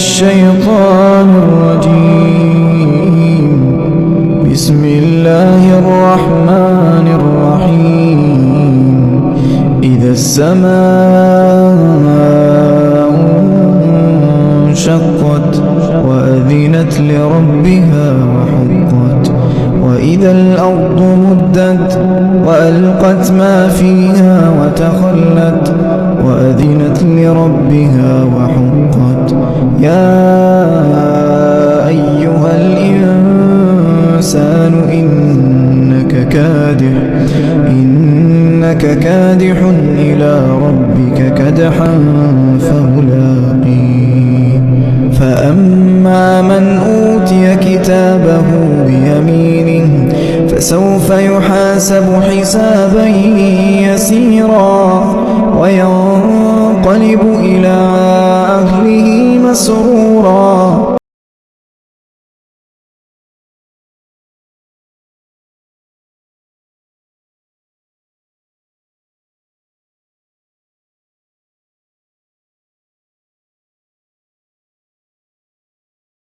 الشيطان الرجيم. بسم الله الرحمن الرحيم. إذا السماء انشقت وأذنت لربها وحقت، وإذا الأرض مدت وألقت ما فيها وتخلت وأذنت لربها وحقت. يا أيها الإنسان إنك كادح إلى ربك كدحا فملاقيه. فأما من أوتي كتابه بيمينه فسوف يحاسب حسابا يسيرا وينقلب إلى أهله مسرورا